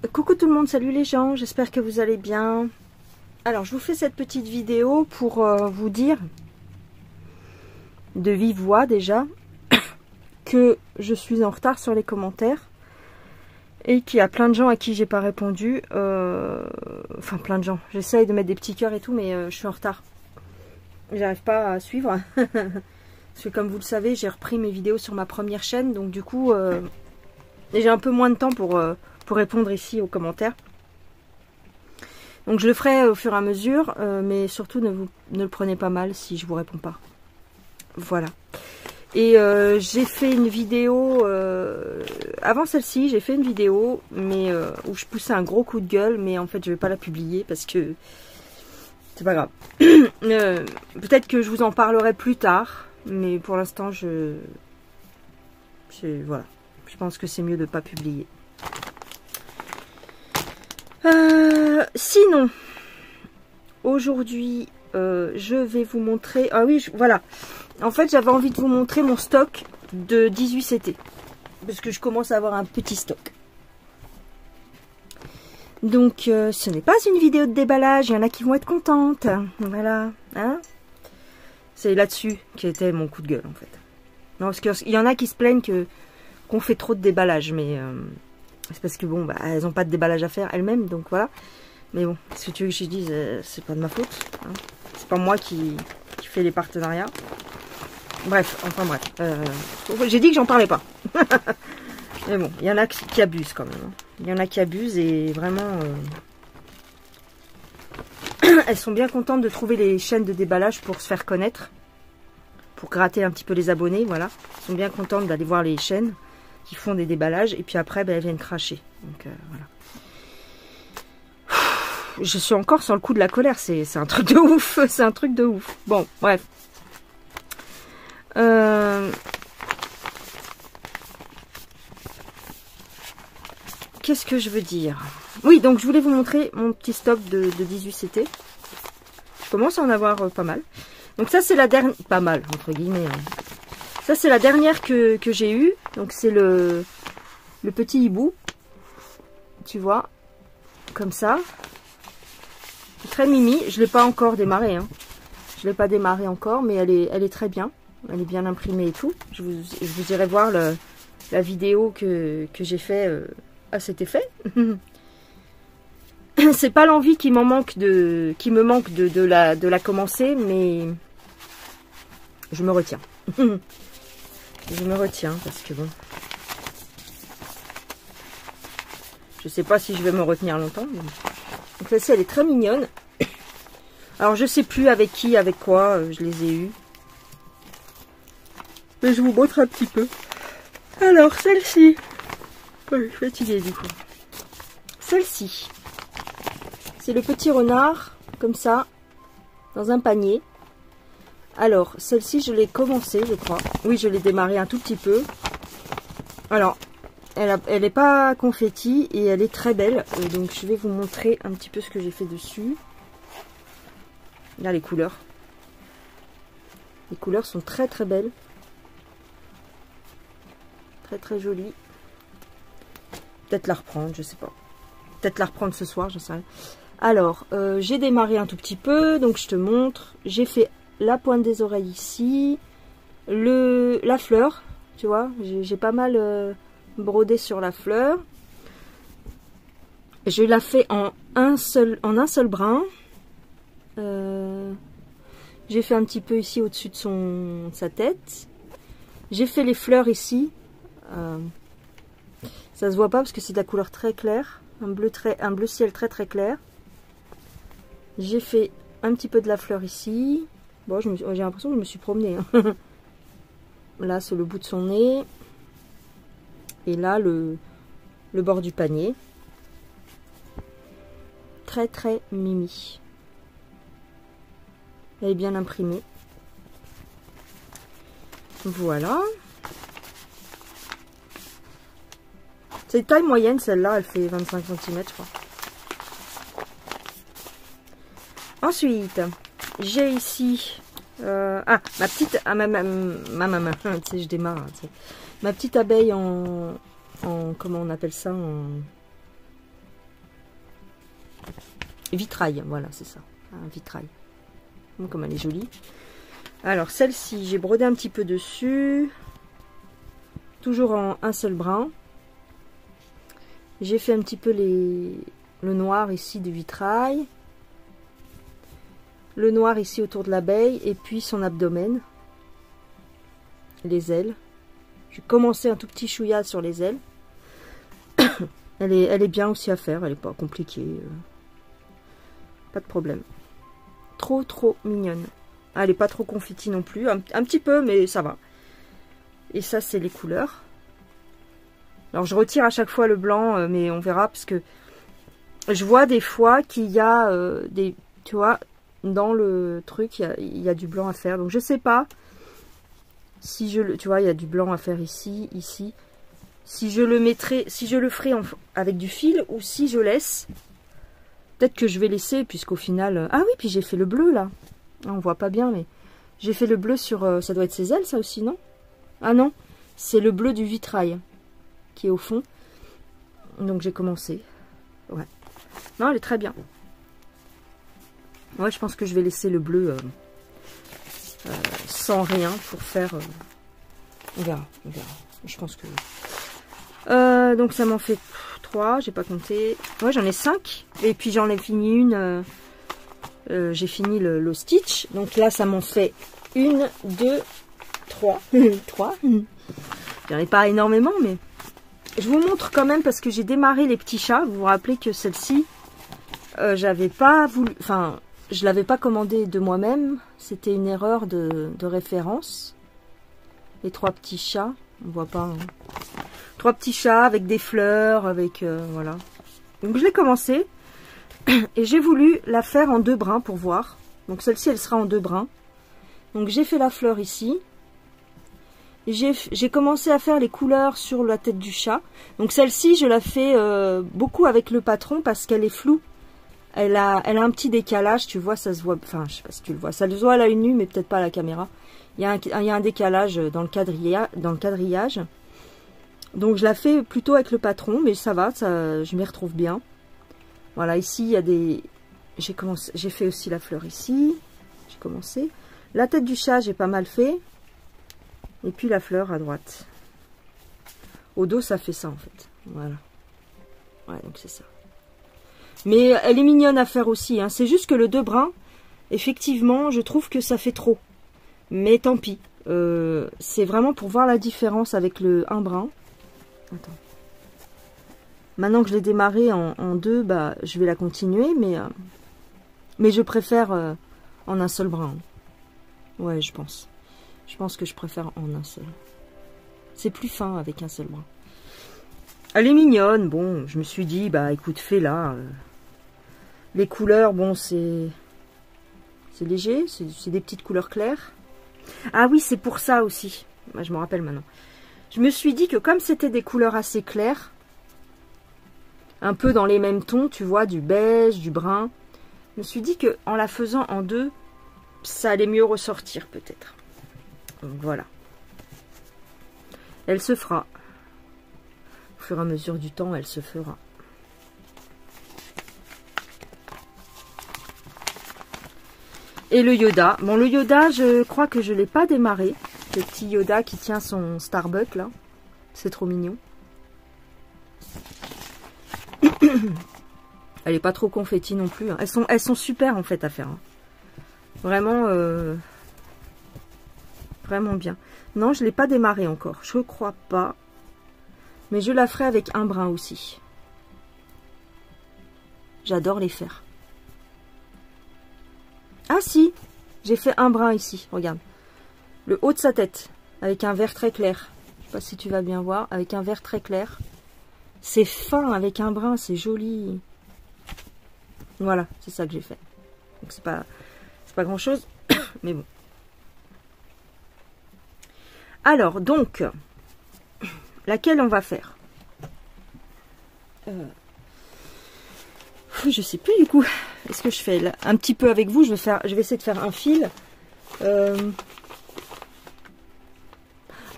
Coucou tout le monde, salut les gens, j'espère que vous allez bien. Alors je vous fais cette petite vidéo pour vous dire de vive voix déjà que je suis en retard sur les commentaires et qu'il y a plein de gens à qui j'ai pas répondu. Enfin plein de gens, j'essaye de mettre des petits cœurs et tout, mais je suis en retard. J'arrive pas à suivre. Parce que comme vous le savez, j'ai repris mes vidéos sur ma première chaîne, donc du coup j'ai un peu moins de temps pour répondre ici aux commentaires. Donc je le ferai au fur et à mesure, mais surtout ne le prenez pas mal si je vous réponds pas. Voilà. Et j'ai fait une vidéo, avant celle-ci, j'ai fait une vidéo mais où je poussais un gros coup de gueule, mais en fait je vais pas la publier parce que c'est pas grave. Peut-être que je vous en parlerai plus tard, mais pour l'instant voilà. Je pense que c'est mieux de pas publier. Sinon, aujourd'hui, je vais vous montrer... Ah oui, voilà. En fait, j'avais envie de vous montrer mon stock de 18CT. Parce que je commence à avoir un petit stock. Donc, ce n'est pas une vidéo de déballage. Il y en a qui vont être contentes. Voilà. Hein, c'est là-dessus qui était mon coup de gueule, en fait. Non, parce qu'il y en a qui se plaignent qu'on fait trop de déballage. Mais... c'est parce que bon, bah, elles n'ont pas de déballage à faire elles-mêmes, donc voilà. Mais bon, ce que tu veux que je dise, c'est pas de ma faute. Hein. C'est pas moi qui fais les partenariats. Bref, enfin bref. J'ai dit que j'en parlais pas. Mais bon, il y en a qui abusent quand même. Hein. Il y en a qui abusent et vraiment... elles sont bien contentes de trouver les chaînes de déballage pour se faire connaître. Pour gratter un petit peu les abonnés, voilà. Elles sont bien contentes d'aller voir les chaînes qui font des déballages et puis après ben, elles viennent cracher. Donc voilà. Je suis encore sur le coup de la colère, c'est un truc de ouf, c'est un truc de ouf. Bon, bref. Qu'est-ce que je veux dire? Oui, donc je voulais vous montrer mon petit stock de 18CT. Je commence à en avoir pas mal. Donc ça c'est la dernière, pas mal entre guillemets. Hein. Ça c'est la dernière que j'ai eue. Donc c'est le petit hibou. Tu vois, comme ça. Très mimi, je ne l'ai pas encore démarré, hein. Je ne l'ai pas démarré encore, mais elle est très bien. Elle est bien imprimée et tout. Je vous irai voir la vidéo que j'ai fait à cet effet. C'est pas l'envie qui me manque de la commencer, mais je me retiens. Je me retiens parce que bon, je sais pas si je vais me retenir longtemps. Mais... donc celle-ci, elle est très mignonne. Alors, je sais plus avec qui, avec quoi je les ai eus. Mais je vous montre un petit peu. Alors, celle-ci. Oh, je suis fatiguée du coup. Celle-ci. C'est le petit renard, comme ça, dans un panier. Alors, celle-ci, je l'ai commencé, je crois. Oui, je l'ai démarré un tout petit peu. Alors, elle n'est pas confetti et elle est très belle. Donc, je vais vous montrer un petit peu ce que j'ai fait dessus. Là, les couleurs. Les couleurs sont très très belles. Très très jolies. Peut-être la reprendre, je sais pas. Peut-être la reprendre ce soir, je sais rien. Alors, j'ai démarré un tout petit peu, donc je te montre. J'ai fait la pointe des oreilles ici. La fleur, tu vois. J'ai pas mal brodé sur la fleur. Je la fais en un seul brin. J'ai fait un petit peu ici au-dessus de sa tête. J'ai fait les fleurs ici. Ça se voit pas parce que c'est de la couleur très claire. Un bleu ciel très très clair. J'ai fait un petit peu de la fleur ici. Bon, j'ai l'impression que je me suis promenée. Hein. Là, c'est le bout de son nez. Et là, le bord du panier. Très très mimi. Elle est bien imprimée. Voilà. C'est taille moyenne, celle-là, elle fait 25 cm, je crois. Ensuite, j'ai ici... ma petite... Ah, ma tu sais, je démarre. Tu sais. Ma petite abeille en... Comment on appelle ça? Vitrail, voilà, c'est ça. Un vitrail. Comme elle est jolie. Alors, celle-ci, j'ai brodé un petit peu dessus. Toujours en un seul brin. J'ai fait un petit peu le noir ici du vitrail. Le noir ici autour de l'abeille. Et puis son abdomen. Les ailes. J'ai commencé un tout petit chouïa sur les ailes. Elle est bien aussi à faire. Elle n'est pas compliquée. Pas de problème. Trop mignonne. Elle n'est pas trop confetti non plus. Un petit peu, mais ça va. Et ça, c'est les couleurs. Alors, je retire à chaque fois le blanc, mais on verra, parce que je vois des fois qu'il y a des... Tu vois, dans le truc, il y a du blanc à faire. Donc, je sais pas si je le... Tu vois, il y a du blanc à faire ici, ici. Si je le mettrai... Si je le ferai avec du fil, ou si je laisse... Peut-être que je vais laisser, puisqu'au final... Ah oui, puis j'ai fait le bleu, là. On voit pas bien, mais... J'ai fait le bleu sur... Ça doit être ses ailes, ça aussi, non? Ah non, c'est le bleu du vitrail qui est au fond. Donc j'ai commencé. Ouais. Non, elle est très bien. Ouais, je pense que je vais laisser le bleu sans rien pour faire... On verra, on verra. Je pense que... donc ça m'en fait 3, j'ai pas compté. Ouais, j'en ai 5. Et puis j'en ai fini une... j'ai fini le stitch. Donc là, ça m'en fait 1, 2, 3. 3. J'en ai pas énormément, mais... Je vous montre quand même parce que j'ai démarré les petits chats. Vous vous rappelez que celle-ci, j'avais pas voulu... Enfin, je l'avais pas commandée de moi-même. C'était une erreur de référence. Les 3 petits chats. On voit pas... Hein. 3 petits chats avec des fleurs, avec... voilà. Donc je l'ai commencé. Et j'ai voulu la faire en 2 brins pour voir. Donc celle-ci, elle sera en 2 brins. Donc j'ai fait la fleur ici. J'ai commencé à faire les couleurs sur la tête du chat. Donc celle-ci, je la fais beaucoup avec le patron parce qu'elle est floue. Elle a un petit décalage, tu vois, ça se voit... Enfin, je sais pas si tu le vois. Ça se voit à l'œil nu, mais peut-être pas à la caméra. Il y a un décalage dans le quadrillage. Donc je la fais plutôt avec le patron, mais ça va, je m'y retrouve bien. Voilà, ici, il y a des... J'ai fait aussi la fleur ici. J'ai commencé. La tête du chat, j'ai pas mal fait. Et puis la fleur à droite. Au dos, ça fait ça en fait. Voilà. Ouais, donc c'est ça. Mais elle est mignonne à faire aussi. Hein. C'est juste que le 2 brins, effectivement, je trouve que ça fait trop. Mais tant pis. C'est vraiment pour voir la différence avec le 1 brin. Attends. Maintenant que je l'ai démarré en 2, bah, je vais la continuer. Mais je préfère en un seul brin. Ouais, je pense. Je pense que je préfère en un seul. C'est plus fin avec un seul brin. Elle est mignonne. Bon, je me suis dit, bah écoute, fais-la. Les couleurs, bon, c'est léger. C'est des petites couleurs claires. Ah oui, c'est pour ça aussi. Bah, je me rappelle maintenant. Je me suis dit que comme c'était des couleurs assez claires, un peu dans les mêmes tons, tu vois, du beige, du brun, je me suis dit que en la faisant en 2, ça allait mieux ressortir peut-être. Donc voilà. Elle se fera. Au fur et à mesure du temps, elle se fera. Et le Yoda. Bon, le Yoda, je crois que je ne l'ai pas démarré. Le petit Yoda qui tient son Starbucks, là. C'est trop mignon. Elle n'est pas trop confetti non plus. Hein. Elles sont super, en fait, à faire. Hein. Vraiment... Vraiment bien. Non, je ne l'ai pas démarré encore. Je crois pas. Mais je la ferai avec un brin aussi. J'adore les faire. Ah si, j'ai fait un brin ici. Regarde. Le haut de sa tête. Avec un vert très clair. Je sais pas si tu vas bien voir. Avec un vert très clair. C'est fin avec un brin. C'est joli. Voilà, c'est ça que j'ai fait. Donc c'est pas grand chose. Mais bon. Alors, donc, laquelle on va faire? Je sais plus du coup. Est-ce que je fais là, un petit peu avec vous? Je vais essayer de faire un fil.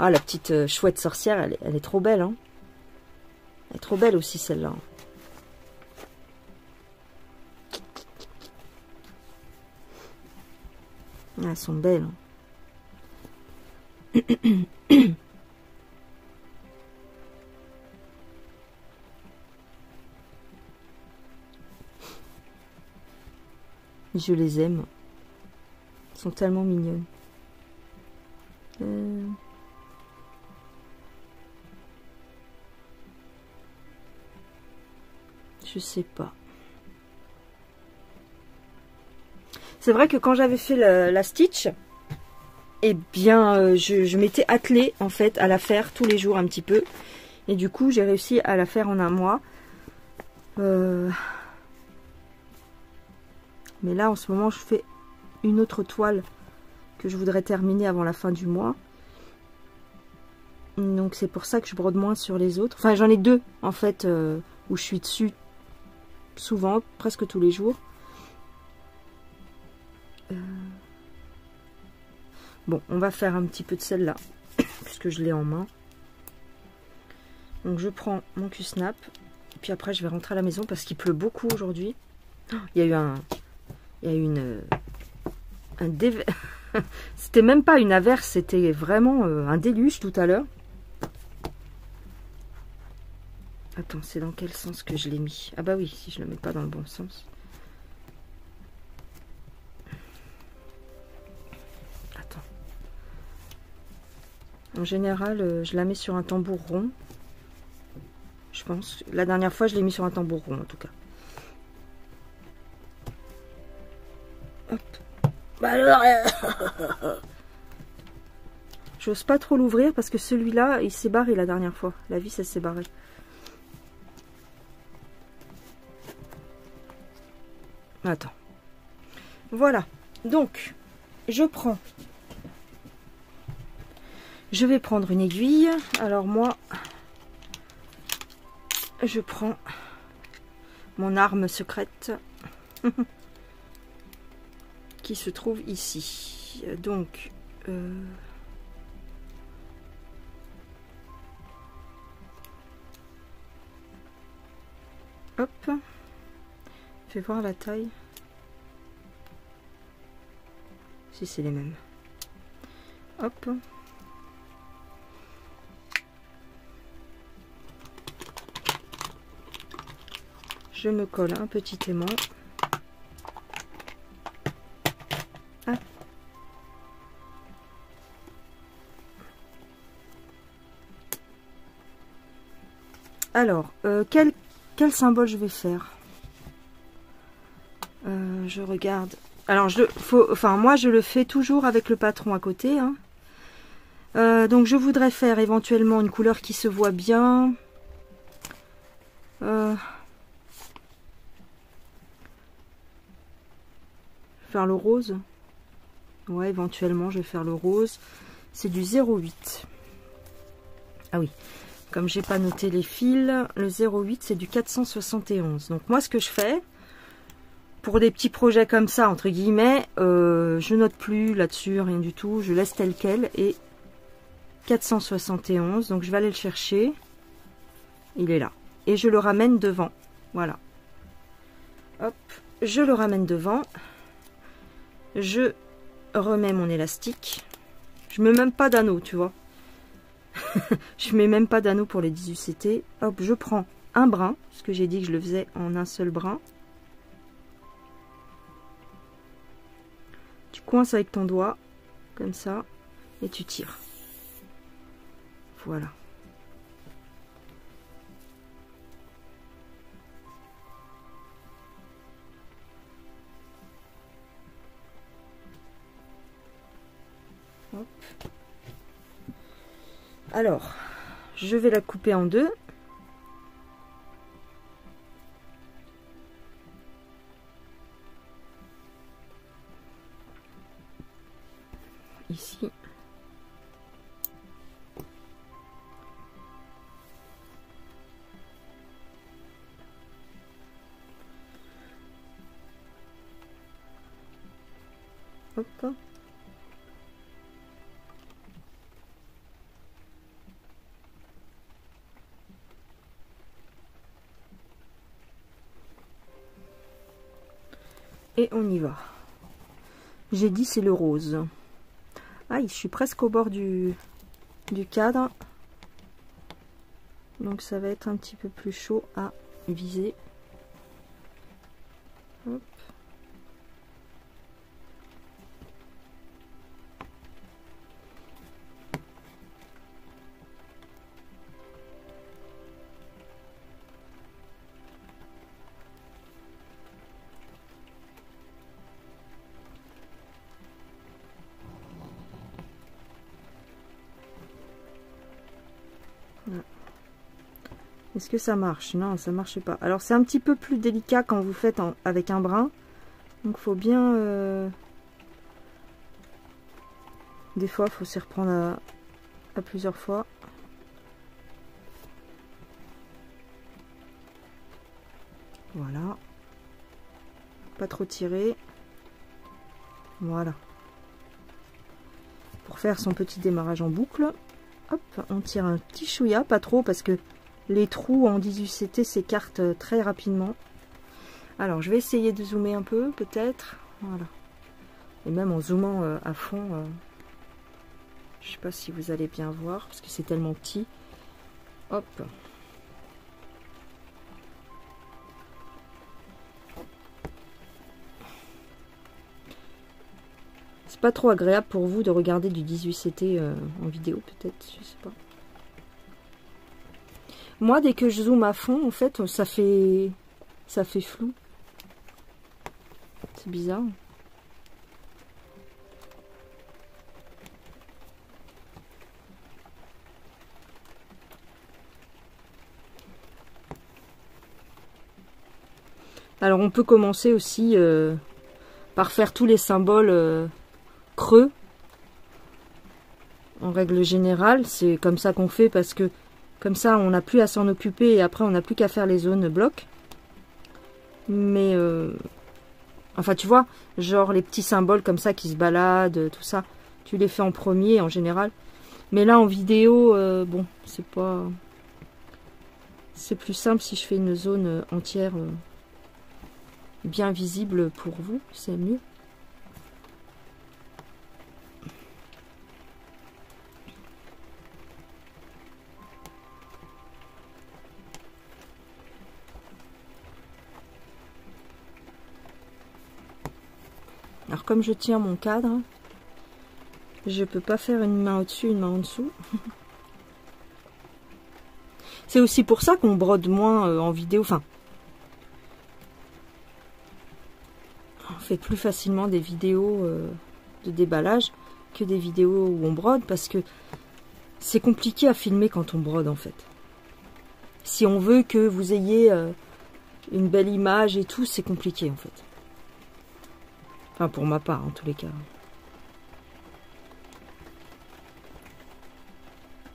Ah, la petite chouette sorcière, elle est trop belle. Hein. Elle est trop belle aussi celle-là. Elles sont belles. Je les aime. Elles sont tellement mignonnes. Je sais pas. C'est vrai que quand j'avais fait la Stitch, eh bien, je m'étais attelée en fait à la faire tous les jours un petit peu. Et du coup, j'ai réussi à la faire en un mois. Mais là, en ce moment, je fais une autre toile que je voudrais terminer avant la fin du mois. Donc, c'est pour ça que je brode moins sur les autres. Enfin, j'en ai deux, en fait, où je suis dessus souvent, presque tous les jours. Bon, on va faire un petit peu de celle-là, puisque je l'ai en main. Donc, je prends mon Q-Snap. Puis après, je vais rentrer à la maison parce qu'il pleut beaucoup aujourd'hui. Il y a eu c'était même pas une averse, c'était vraiment un déluge tout à l'heure. Attends, c'est dans quel sens que je l'ai mis? Ah bah oui, si je le mets pas dans le bon sens. Attends. En général, je la mets sur un tambour rond. Je pense. La dernière fois, je l'ai mis sur un tambour rond, en tout cas. Hop. Bah alors... J'ose pas trop l'ouvrir parce que celui-là, il s'est barré la dernière fois. La vis, elle s'est barrée. Attends. Voilà. Donc, je vais prendre une aiguille. Alors moi, je prends mon arme secrète qui se trouve ici. Donc, hop. Fais voir la taille. Si c'est les mêmes. Hop. Je me colle un petit aimant. Ah. Alors, quel symbole je vais faire? Je regarde. Alors, moi, je le fais toujours avec le patron à côté. Hein. Donc, je voudrais faire éventuellement une couleur qui se voit bien. Faire le rose. Ouais, éventuellement, je vais faire le rose. C'est du 0,8. Ah oui. Comme j'ai pas noté les fils, le 0,8 c'est du 471. Donc moi ce que je fais, pour des petits projets comme ça, entre guillemets, je note plus là-dessus, rien du tout. Je laisse tel quel et 471. Donc je vais aller le chercher. Il est là. Et je le ramène devant. Voilà. Hop, je le ramène devant. Je remets mon élastique. Je mets même pas d'anneau, tu vois. Je mets même pas d'anneau pour les 18CT. Hop, je prends un brin, parce que j'ai dit que je le faisais en un seul brin. Tu coinces avec ton doigt, comme ça, et tu tires. Voilà. Hop. Alors, je vais la couper en deux. Ici. Hop. Et on y va. J'ai dit c'est le rose. Aïe, je suis presque au bord du cadre. Donc ça va être un petit peu plus chaud à viser. Hop. Est-ce que ça marche? Non, ça marche pas. Alors c'est un petit peu plus délicat quand vous faites avec un brin. Donc faut bien... Des fois, il faut s'y reprendre à plusieurs fois. Voilà. Pas trop tirer. Voilà. Pour faire son petit démarrage en boucle, hop, on tire un petit chouïa, pas trop parce que les trous en 18CT s'écartent très rapidement. Alors, je vais essayer de zoomer un peu, peut-être. Voilà. Et même en zoomant à fond, je sais pas si vous allez bien voir, parce que c'est tellement petit. Hop. C'est pas trop agréable pour vous de regarder du 18CT en vidéo, peut-être, je sais pas. Moi, dès que je zoome à fond, en fait, ça fait flou. C'est bizarre. Alors, on peut commencer aussi par faire tous les symboles creux. En règle générale, c'est comme ça qu'on fait parce que comme ça, on n'a plus à s'en occuper et après, on n'a plus qu'à faire les zones blocs. Mais, enfin, tu vois, genre les petits symboles comme ça qui se baladent, tout ça, tu les fais en premier en général. Mais là, en vidéo, bon, c'est pas... C'est plus simple si je fais une zone entière bien visible pour vous, c'est mieux. Alors comme je tiens mon cadre, je peux pas faire une main au-dessus, une main en dessous. C'est aussi pour ça qu'on brode moins en vidéo. Enfin, on fait plus facilement des vidéos de déballage que des vidéos où on brode parce que c'est compliqué à filmer quand on brode en fait. Si on veut que vous ayez une belle image et tout, c'est compliqué en fait. Enfin, pour ma part, en tous les cas.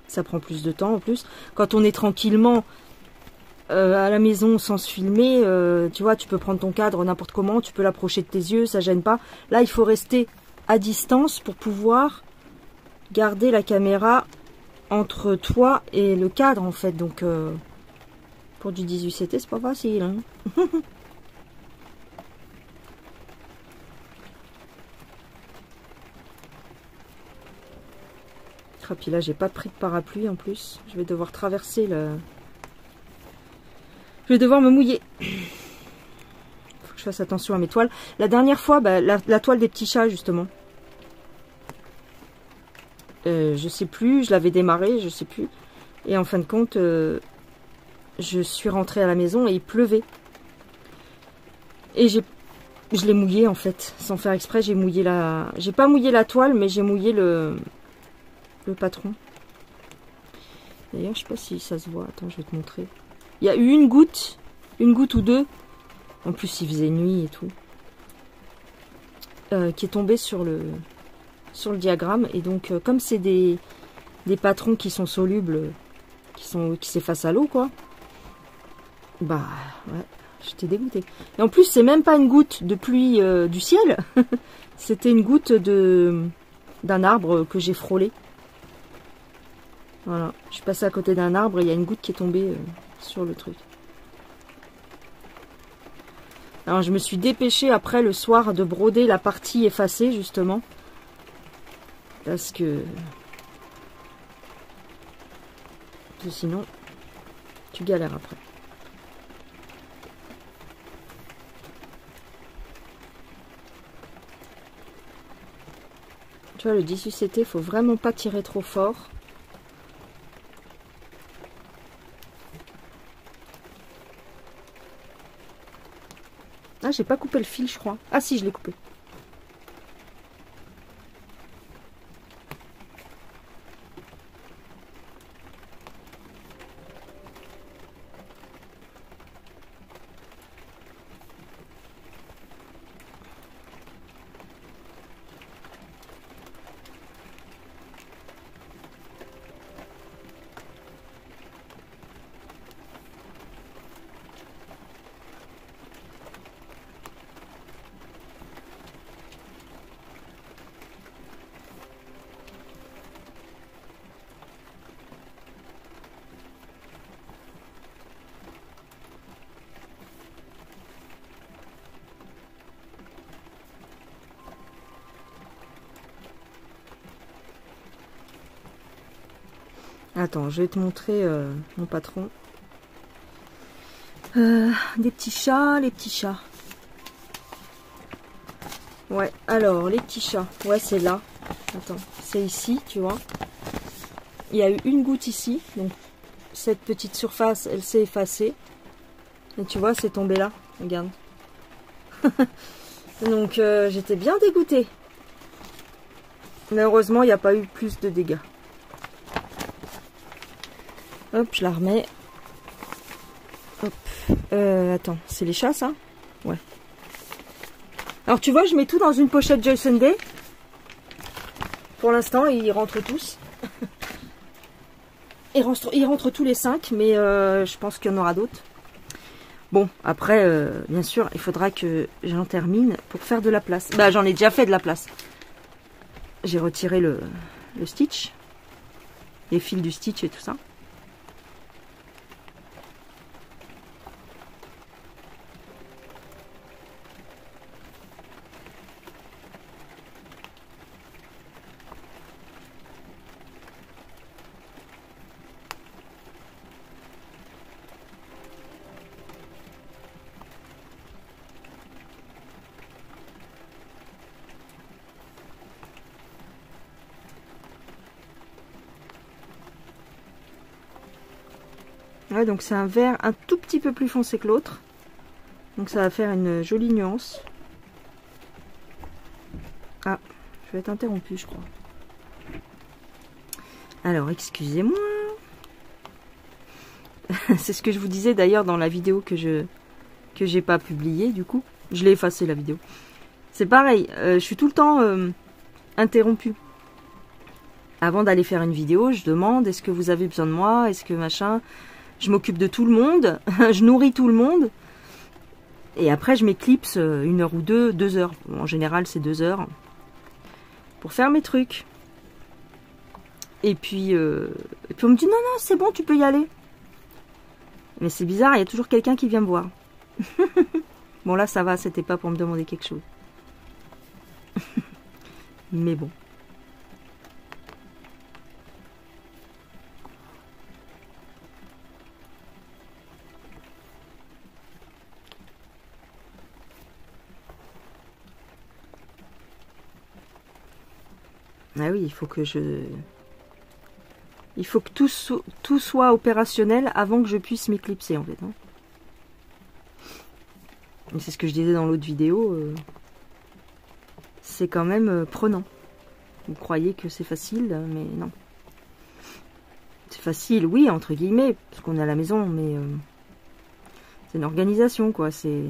Ça prend plus de temps, en plus. Quand on est tranquillement à la maison sans se filmer, tu vois, tu peux prendre ton cadre n'importe comment, tu peux l'approcher de tes yeux, ça gêne pas. Là, il faut rester à distance pour pouvoir garder la caméra entre toi et le cadre, en fait. Donc, pour du 18CT, c'est pas facile, hein. Ah, puis là, j'ai pas pris de parapluie en plus. Je vais devoir traverser le... Je vais devoir me mouiller. Faut que je fasse attention à mes toiles. La dernière fois, bah, la toile des petits chats, justement. Je sais plus, je l'avais démarré, je sais plus. Et en fin de compte, je suis rentrée à la maison et il pleuvait. Et je l'ai mouillé en fait, sans faire exprès, j'ai mouillé la... J'ai pas mouillé la toile, mais j'ai mouillé le patron. D'ailleurs, je sais pas si ça se voit. Attends, je vais te montrer. Il y a eu une goutte ou deux. En plus, il faisait nuit et tout. Qui est tombée sur le diagramme. Et donc, comme c'est des patrons qui sont solubles, qui s'effacent à l'eau, quoi. Bah, ouais, j'étais dégoûtée. Et en plus, c'est même pas une goutte de pluie du ciel. C'était une goutte d'un arbre que j'ai frôlé. Voilà, je suis passée à côté d'un arbre et il y a une goutte qui est tombée sur le truc. Alors je me suis dépêchée après le soir de broder la partie effacée justement. Parce que sinon tu galères après. Tu vois, le 18CT, il faut vraiment pas tirer trop fort. Ah, j'ai pas coupé le fil, je crois. Ah si, je l'ai coupé. Attends, je vais te montrer mon patron. Des petits chats, les petits chats. Ouais, alors, les petits chats. Ouais, c'est là. Attends, c'est ici, tu vois. Il y a eu une goutte ici. Donc, cette petite surface, elle s'est effacée. Et tu vois, c'est tombé là. Regarde. Donc, j'étais bien dégoûtée. Mais heureusement, il n'y a pas eu plus de dégâts. Hop, je la remets. Hop. Attends, c'est les chats, ça? Ouais. Alors, tu vois, je mets tout dans une pochette Joy Sunday. Pour l'instant, ils rentrent tous. Ils rentrent tous les 5, mais je pense qu'il y en aura d'autres. Bon, après, bien sûr, il faudra que j'en termine pour faire de la place. Bah, j'en ai déjà fait de la place. J'ai retiré le stitch. Les fils du stitch et tout ça. Ouais, donc c'est un vert un tout petit peu plus foncé que l'autre. Donc ça va faire une jolie nuance. Ah, je vais être interrompue, je crois. Alors, excusez-moi. C'est ce que je vous disais d'ailleurs dans la vidéo que j'ai pas publiée, du coup. Je l'ai effacé, la vidéo. C'est pareil, je suis tout le temps interrompue. Avant d'aller faire une vidéo, je demande, est-ce que vous avez besoin de moi? Est-ce que machin? Je m'occupe de tout le monde. Je nourris tout le monde. Et après, je m'éclipse 1 heure ou 2 heures. Bon, en général, c'est 2 heures. Pour faire mes trucs. Et puis on me dit, non, non, c'est bon, tu peux y aller. Mais c'est bizarre, il y a toujours quelqu'un qui vient me voir. Bon, là, ça va, c'était pas pour me demander quelque chose. Mais bon. Ah oui, il faut que tout soit opérationnel avant que je puisse m'éclipser, en fait. Hein. C'est ce que je disais dans l'autre vidéo. C'est quand même prenant. Vous croyez que c'est facile, mais non. C'est facile, oui, entre guillemets, parce qu'on est à la maison, mais c'est une organisation, quoi. C'est...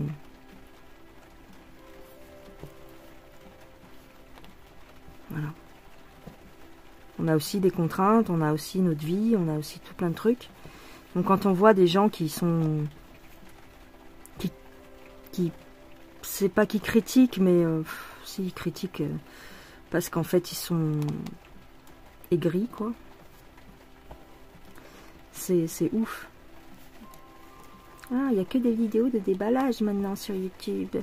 Voilà. On a aussi des contraintes, on a aussi notre vie, on a aussi tout plein de trucs. Donc quand on voit des gens qui sont... qui c'est pas qui critiquent, mais si, ils critiquent parce qu'en fait ils sont aigris, quoi. C'est ouf. Ah, il n'y a que des vidéos de déballage maintenant sur YouTube.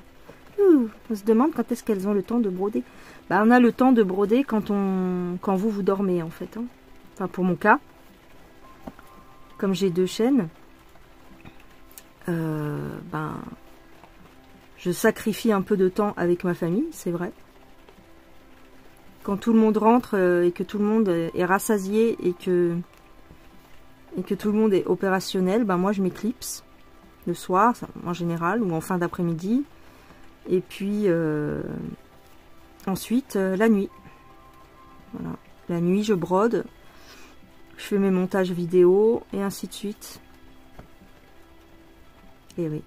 Ouh, on se demande quand est-ce qu'elles ont le temps de broder. Bah, on a le temps de broder quand vous dormez, en fait. Hein. Enfin, pour mon cas, comme j'ai 2 chaînes, ben, je sacrifie un peu de temps avec ma famille, c'est vrai. Quand tout le monde rentre et que tout le monde est rassasié et que tout le monde est opérationnel, ben moi je m'éclipse le soir en général ou en fin d'après-midi. Et puis ensuite la nuit. Voilà. La nuit je brode, je fais mes montages vidéo et ainsi de suite. Et oui.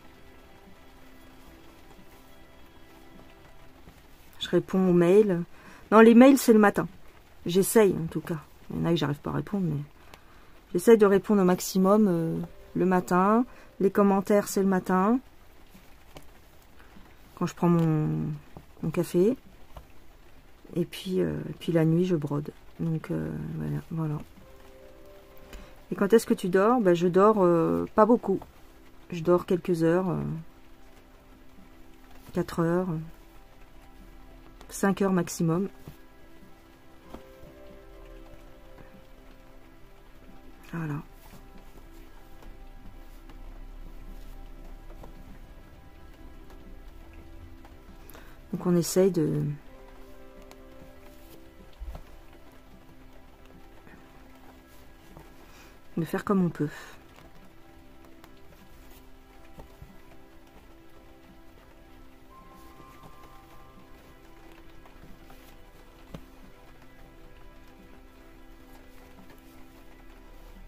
Je réponds aux mails. Non, les mails c'est le matin. J'essaye en tout cas. Il y en a que j'arrive pas à répondre, mais j'essaye de répondre au maximum le matin. Les commentaires c'est le matin. Quand je prends mon café. Et puis la nuit, je brode. Donc, voilà. Et quand est-ce que tu dors? Ben, je dors pas beaucoup. Je dors quelques heures. 4 heures. 5 heures maximum. Voilà. Donc on essaye de faire comme on peut.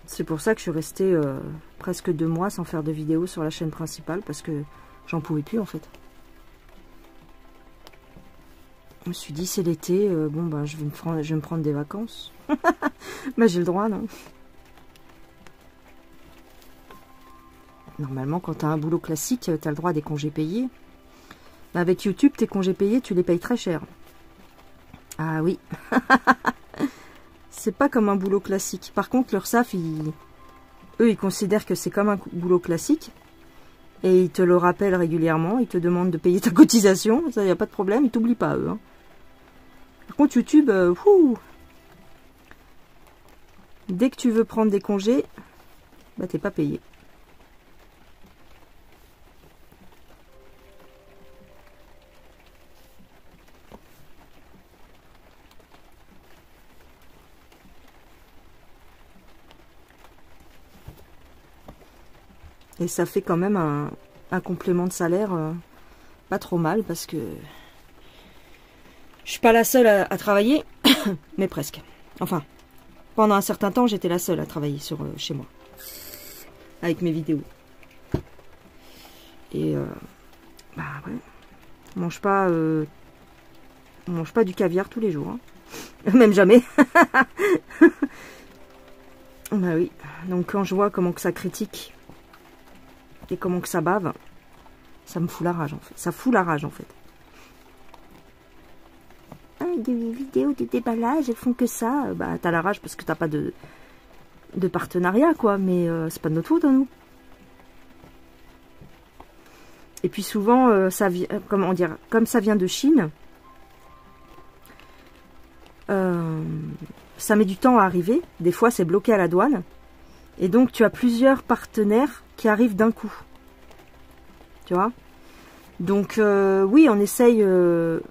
C'est pour ça que je suis restée presque 2 mois sans faire de vidéos sur la chaîne principale, parce que j'en pouvais plus en fait. Je me suis dit c'est l'été, bon ben je vais me prendre des vacances. Ben j'ai le droit, non? Normalement quand tu as un boulot classique, tu as le droit à des congés payés. Ben, avec YouTube, tes congés payés, tu les payes très cher. Ah oui. C'est pas comme un boulot classique. Par contre, l'URSSAF, eux, ils considèrent que c'est comme un boulot classique. Et ils te le rappellent régulièrement. Ils te demandent de payer ta cotisation. Ça, il n'y a pas de problème. Ils t'oublient pas, eux. Hein. Par contre, YouTube, dès que tu veux prendre des congés, bah, t'es pas payé. Et ça fait quand même un complément de salaire pas trop mal, parce que je suis pas la seule à travailler, mais presque. Enfin, pendant un certain temps, j'étais la seule à travailler chez moi, avec mes vidéos. Et bah ouais, on mange pas du caviar tous les jours, hein. Même jamais. Bah oui, donc quand je vois comment que ça critique et comment que ça bave, ça me fout la rage en fait. Ça fout la rage en fait. Ah, des vidéos de déballage, elles font que ça. Bah t'as la rage parce que t'as pas de partenariat quoi, mais c'est pas de notre faute à nous. Et puis souvent, ça vient, comment dire, comme ça vient de Chine, ça met du temps à arriver. Des fois, c'est bloqué à la douane. Et donc, tu as plusieurs partenaires qui arrivent d'un coup. Tu vois? Donc, oui, on essaye de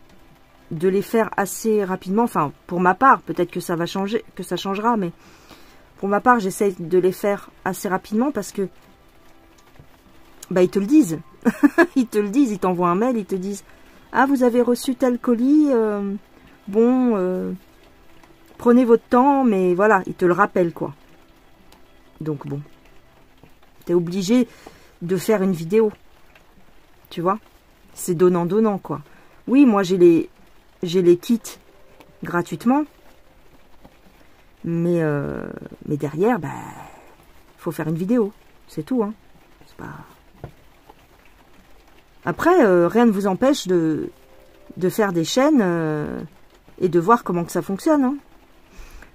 les faire assez rapidement. Enfin, pour ma part, peut-être que ça va changer, que ça changera, mais pour ma part, j'essaye de les faire assez rapidement parce que, bah, ils te le disent. Ils te le disent, ils t'envoient un mail, ils te disent « Ah, vous avez reçu tel colis, prenez votre temps, mais voilà, ils te le rappellent, quoi. » Donc, bon, t'es obligé de faire une vidéo, tu vois. C'est donnant-donnant, quoi. Oui, moi, j'ai les kits gratuitement, mais derrière, bah, faut faire une vidéo, c'est tout, hein. C'est pas... Après, rien ne vous empêche de faire des chaînes et de voir comment que ça fonctionne. Hein.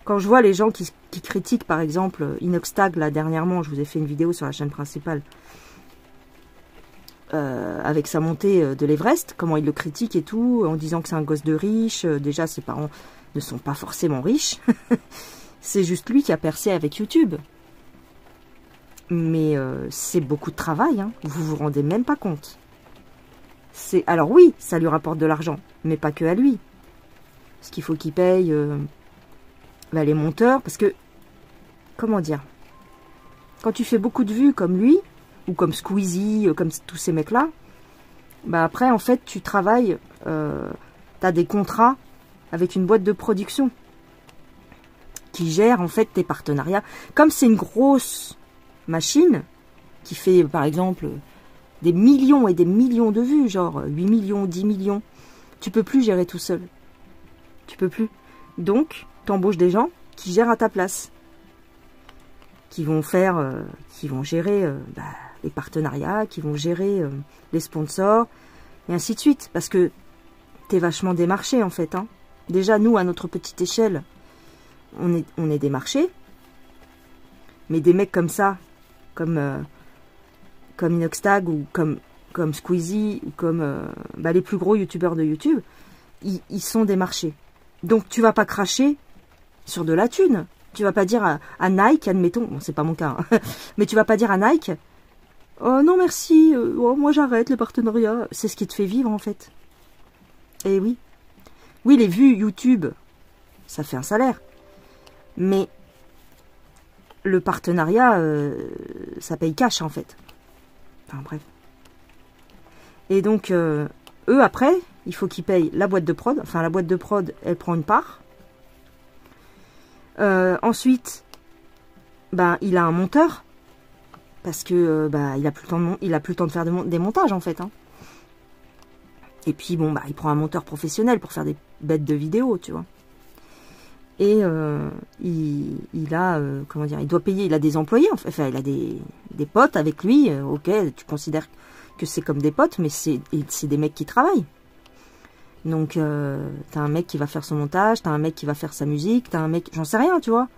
Quand je vois les gens qui critiquent, par exemple, Inoxtag, là, dernièrement, je vous ai fait une vidéo sur la chaîne principale, avec sa montée de l'Everest, comment il le critique et tout, en disant que c'est un gosse de riche. Déjà, ses parents ne sont pas forcément riches. C'est juste lui qui a percé avec YouTube. Mais c'est beaucoup de travail, hein. Vous vous rendez même pas compte. Alors oui, ça lui rapporte de l'argent, mais pas que à lui. Parce qu'il faut qu'il paye les monteurs, parce que, comment dire, quand tu fais beaucoup de vues comme lui, ou comme Squeezie, comme tous ces mecs-là, bah après, en fait, tu travailles, t'as des contrats avec une boîte de production qui gère, en fait, tes partenariats. Comme c'est une grosse machine qui fait, par exemple, des millions et des millions de vues, genre 8 millions, 10 millions, tu peux plus gérer tout seul. Tu peux plus. Donc, tu embauches des gens qui gèrent à ta place. Qui vont gérer les partenariats, qui vont gérer les sponsors, et ainsi de suite. Parce que tu es vachement démarché, en fait. Hein. Déjà, nous, à notre petite échelle, on est démarché. Mais des mecs comme ça, comme Inoxtag ou comme Squeezie, ou comme les plus gros youtubeurs de YouTube, ils sont démarchés. Donc, tu vas pas cracher sur de la thune. Tu vas pas dire à Nike, admettons, bon, c'est pas mon cas, hein, mais tu vas pas dire à Nike, oh non merci, moi j'arrête les partenariats. C'est ce qui te fait vivre, en fait. Et oui. Oui, les vues YouTube, ça fait un salaire. Mais le partenariat, ça paye cash, en fait. Enfin, bref. Et donc, eux, après, il faut qu'ils payent la boîte de prod. Enfin, la boîte de prod, elle prend une part. Ensuite, il a un monteur. Parce que, il a plus le temps de faire des montages, en fait. Hein. Et puis, il prend un monteur professionnel pour faire des bêtes de vidéos, tu vois. Et il a, comment dire, il doit payer, il a des employés, enfin, il a des potes avec lui, ok, tu considères que c'est comme des potes, mais c'est des mecs qui travaillent. Donc, t'as un mec qui va faire son montage, t'as un mec qui va faire sa musique, t'as un mec, j'en sais rien, tu vois.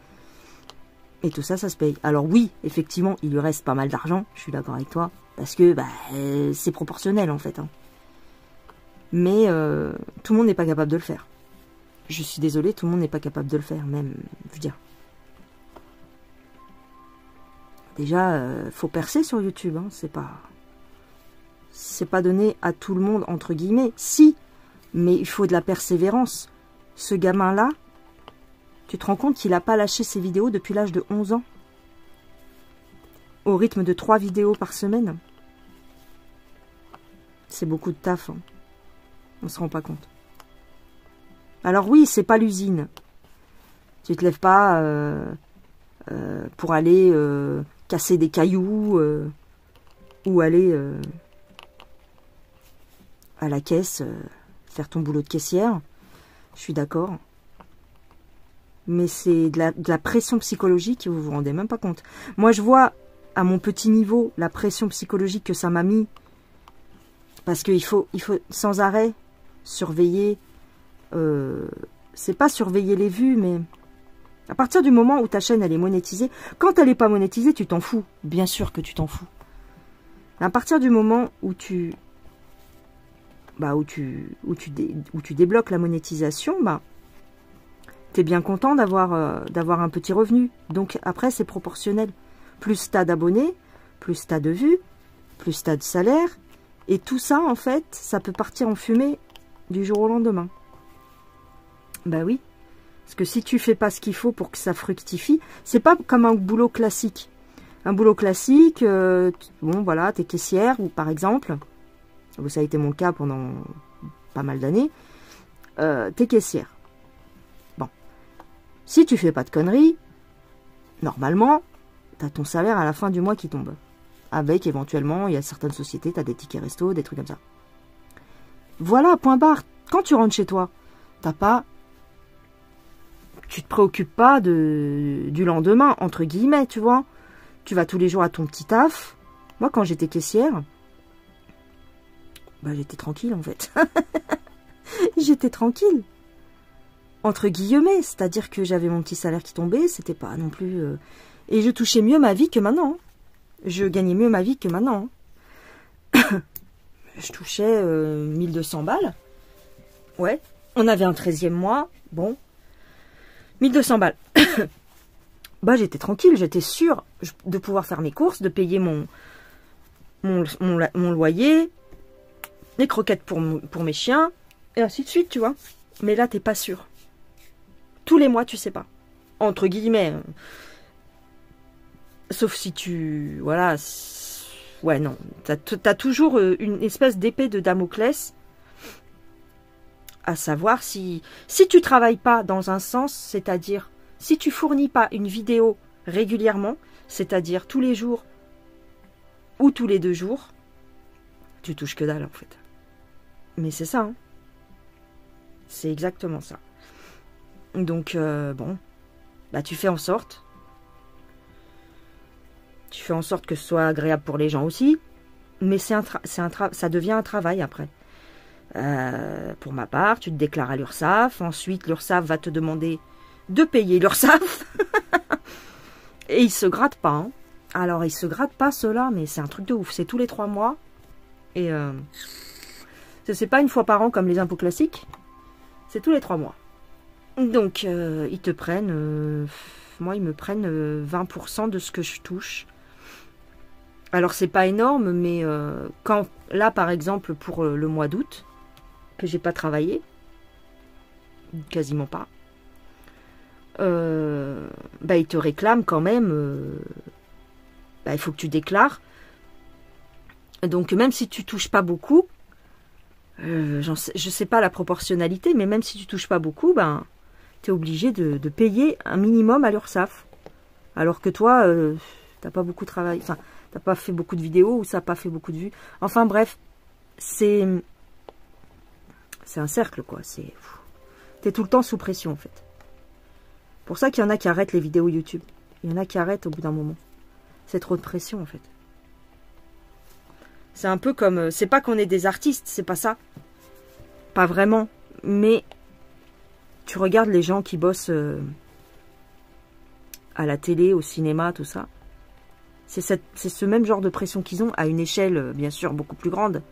Et tout ça, ça se paye. Alors oui, effectivement, il lui reste pas mal d'argent, je suis d'accord avec toi, parce que c'est proportionnel, en fait. Hein. Mais tout le monde n'est pas capable de le faire. Je suis désolée, tout le monde n'est pas capable de le faire, même, je veux dire. Déjà, faut percer sur YouTube, hein, c'est pas donné à tout le monde, entre guillemets. Si, mais il faut de la persévérance. Ce gamin-là, tu te rends compte qu'il n'a pas lâché ses vidéos depuis l'âge de 11 ans. Au rythme de 3 vidéos par semaine. C'est beaucoup de taf. Hein. On se rend pas compte. Alors oui, c'est pas l'usine. Tu te lèves pas pour aller casser des cailloux ou aller à la caisse faire ton boulot de caissière. Je suis d'accord. Mais c'est de la pression psychologique et vous vous rendez même pas compte. Moi, je vois à mon petit niveau la pression psychologique que ça m'a mis. Parce qu'il faut sans arrêt surveiller. C'est pas surveiller les vues, mais à partir du moment où ta chaîne elle est monétisée, quand elle n'est pas monétisée, tu t'en fous. Bien sûr que tu t'en fous. À partir du moment où tu débloques la monétisation, t'es bien content d'avoir un petit revenu. Donc après, c'est proportionnel. Plus t'as d'abonnés, plus t'as de vues, plus t'as de salaire. Et tout ça, en fait, ça peut partir en fumée du jour au lendemain. Bah oui. Parce que si tu fais pas ce qu'il faut pour que ça fructifie, c'est pas comme un boulot classique. Un boulot classique, bon voilà, t'es caissière, ou par exemple, ça a été mon cas pendant pas mal d'années, t'es caissière. Bon. Si tu fais pas de conneries, normalement, t'as ton salaire à la fin du mois qui tombe. Avec, éventuellement, il y a certaines sociétés, t'as des tickets resto, des trucs comme ça. Voilà, point barre. Quand tu rentres chez toi, tu te préoccupes pas du lendemain, entre guillemets, tu vois. Tu vas tous les jours à ton petit taf. Moi, quand j'étais caissière, j'étais tranquille, en fait. J'étais tranquille. Entre guillemets, c'est-à-dire que j'avais mon petit salaire qui tombait, c'était pas non plus... Et je touchais mieux ma vie que maintenant. Je gagnais mieux ma vie que maintenant. je touchais 1200 balles. Ouais. On avait un 13e mois. Bon. 1200 balles. Bah, j'étais tranquille. J'étais sûre de pouvoir faire mes courses, de payer mon loyer, les croquettes pour mes chiens, et ainsi de suite, tu vois. Mais là, t'es pas sûr. Tous les mois, tu sais pas. Entre guillemets. Sauf si tu... Voilà. Ouais, non. T'as toujours une espèce d'épée de Damoclès. À savoir si tu travailles pas dans un sens, c'est-à-dire si tu fournis pas une vidéo régulièrement, c'est-à-dire tous les jours ou tous les 2 jours, tu touches que dalle en fait. Mais c'est ça, hein. C'est exactement ça. Donc, bon, bah tu fais en sorte. Tu fais en sorte que ce soit agréable pour les gens aussi. Mais ça devient un travail après. Pour ma part, tu te déclares à l'URSSAF. Ensuite, l'URSSAF va te demander de payer l'URSSAF. Et ils se grattent pas. Hein. Alors, ils se grattent pas ceux-là, mais c'est un truc de ouf. C'est tous les 3 mois. Et c'est pas une fois par an comme les impôts classiques. C'est tous les 3 mois. Donc, ils te prennent... moi, ils me prennent 20% de ce que je touche. Alors, c'est pas énorme, mais quand... Là, par exemple, pour le mois d'août, que j'ai pas travaillé, quasiment pas, bah, ils te réclament quand même... bah, il faut que tu déclares. Donc, même si tu touches pas beaucoup, je sais pas la proportionnalité, mais même si tu touches pas beaucoup, ben, tu es obligé de payer un minimum à l'URSSAF. Alors que toi, t'as pas beaucoup travaillé, enfin, t'as pas fait beaucoup de vidéos ou ça n'a pas fait beaucoup de vues. Enfin bref, c'est un cercle, quoi. T'es tout le temps sous pression, en fait. Pour ça qu'il y en a qui arrêtent les vidéos YouTube. Il y en a qui arrêtent au bout d'un moment. C'est trop de pression, en fait. C'est un peu comme... C'est pas qu'on est des artistes, c'est pas ça. Pas vraiment. Mais tu regardes les gens qui bossent à la télé, au cinéma, tout ça. C'est ce même genre de pression qu'ils ont, à une échelle, bien sûr, beaucoup plus grande.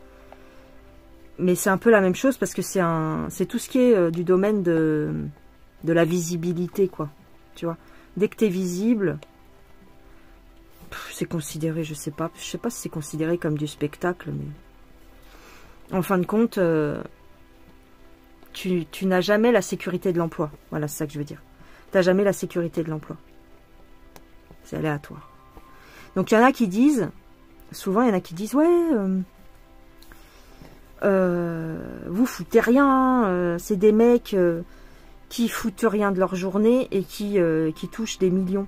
Mais c'est un peu la même chose parce que c'est tout ce qui est du domaine de la visibilité, quoi. Tu vois. Dès que tu es visible... C'est considéré, je sais pas si c'est considéré comme du spectacle, mais en fin de compte, tu n'as jamais la sécurité de l'emploi. Voilà, c'est ça que je veux dire. Tu n'as jamais la sécurité de l'emploi. C'est aléatoire. Donc il y en a qui disent, souvent il y en a qui disent, ouais, vous foutez rien, c'est des mecs qui foutent rien de leur journée et qui touchent des millions.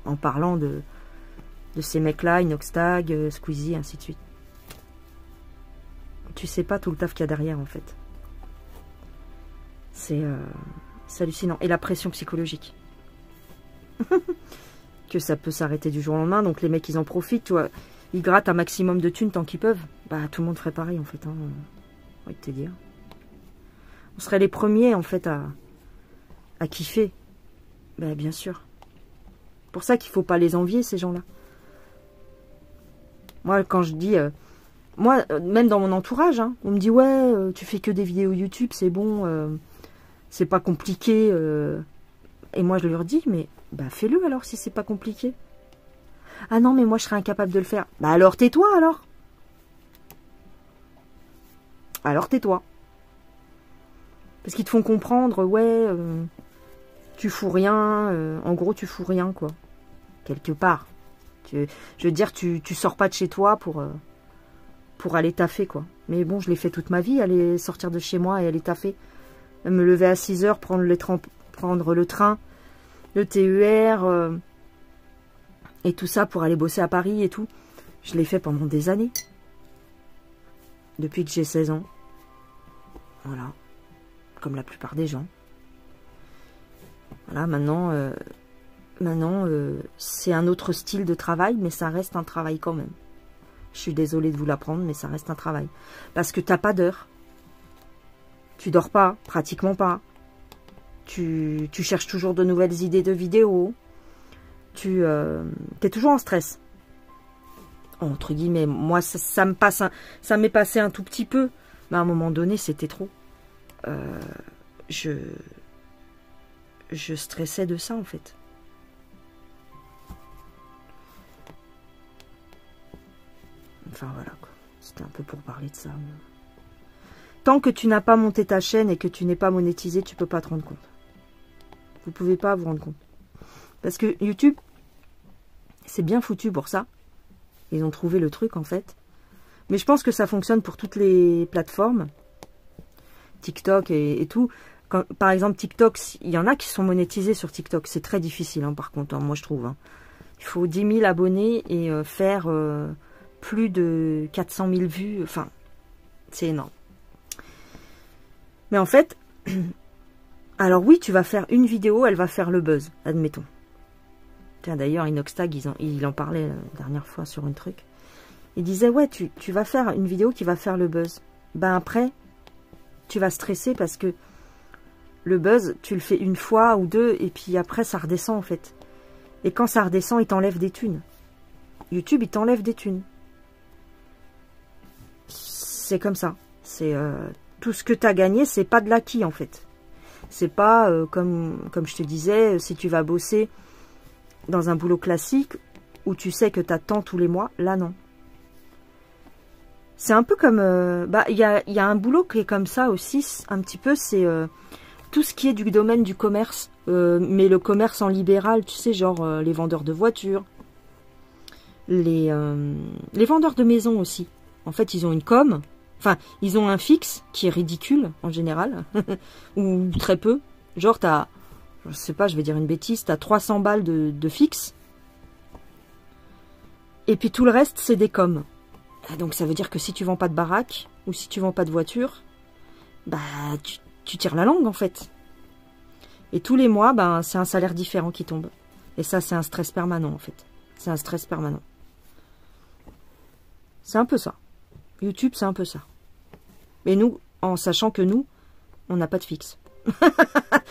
En parlant de ces mecs-là, Inoxtag, Squeezie, ainsi de suite. Tu sais pas tout le taf qu'il y a derrière, en fait. C'est hallucinant. Et la pression psychologique. Que ça peut s'arrêter du jour au lendemain. Donc les mecs, ils en profitent, tu vois. Ils grattent un maximum de thunes tant qu'ils peuvent. Bah, tout le monde ferait pareil, en fait. Hein. On va te dire. On serait les premiers, en fait, à kiffer. Bah, bien sûr. C'est pour ça qu'il faut pas les envier, ces gens-là. Moi, quand je dis... moi, même dans mon entourage, hein, on me dit, ouais, tu fais que des vidéos YouTube, c'est bon, c'est pas compliqué. Et moi, je leur dis, mais bah fais-le alors, si c'est pas compliqué. Ah non, mais moi, je serais incapable de le faire. Bah alors, tais-toi, alors. Alors, tais-toi. Parce qu'ils te font comprendre, ouais, tu fous rien, en gros, tu fous rien, quoi. Quelque part. Je veux dire, tu sors pas de chez toi pour aller taffer, quoi. Mais bon, je l'ai fait toute ma vie, aller sortir de chez moi et aller taffer. Me lever à 6 heures, prendre le train, le TER, et tout ça pour aller bosser à Paris et tout. Je l'ai fait pendant des années. Depuis que j'ai 16 ans. Voilà. Comme la plupart des gens. Voilà, maintenant... Maintenant, c'est un autre style de travail, mais ça reste un travail quand même. Je suis désolée de vous l'apprendre, mais ça reste un travail. Parce que t'as pas d'heure. Tu dors pas, pratiquement pas. Tu cherches toujours de nouvelles idées de vidéos. Tu es toujours en stress. entre guillemets, moi ça m'est passé un tout petit peu, mais à un moment donné c'était trop. Je stressais de ça en fait. Enfin voilà quoi, c'était un peu pour parler de ça. Tant que tu n'as pas monté ta chaîne et que tu n'es pas monétisé, tu peux pas te rendre compte. Vous pouvez pas vous rendre compte. Parce que YouTube, c'est bien foutu pour ça. Ils ont trouvé le truc en fait. Mais je pense que ça fonctionne pour toutes les plateformes. TikTok et tout. Quand, par exemple TikTok, il y en a qui sont monétisés sur TikTok. C'est très difficile hein, par contre, hein, moi je trouve. Hein. Il faut 10 000 abonnés et faire plus de 400 000 vues. Enfin, c'est énorme. Mais en fait, alors oui, tu vas faire une vidéo, elle va faire le buzz, admettons. Tiens, d'ailleurs, Inoxtag, il en parlait la dernière fois sur un truc. Il disait, ouais, tu vas faire une vidéo qui va faire le buzz. Ben après, tu vas stresser parce que le buzz, tu le fais une fois ou deux, et puis après, ça redescend, en fait. Et quand ça redescend, il t'enlève des thunes. YouTube, il t'enlève des thunes. C'est comme ça. C'est tout ce que tu as gagné, c'est pas de l'acquis, en fait. C'est pas, comme je te disais, si tu vas bosser dans un boulot classique où tu sais que tu attends tous les mois, là non. C'est un peu comme... il y a un boulot qui est comme ça aussi, un petit peu, c'est tout ce qui est du domaine du commerce, mais le commerce en libéral, tu sais, genre les vendeurs de voitures, les vendeurs de maisons aussi. En fait, ils ont une com, enfin, ils ont un fixe qui est ridicule en général, ou très peu. Genre, t'as... Je sais pas, je vais dire une bêtise, t'as 300 balles de fixe. Et puis tout le reste, c'est des coms. Donc ça veut dire que si tu vends pas de baraque, ou si tu vends pas de voiture, bah tu tires la langue en fait. Et tous les mois, c'est un salaire différent qui tombe. Et ça, c'est un stress permanent en fait. C'est un stress permanent. C'est un peu ça. YouTube, c'est un peu ça. Mais nous, en sachant que nous, on n'a pas de fixe.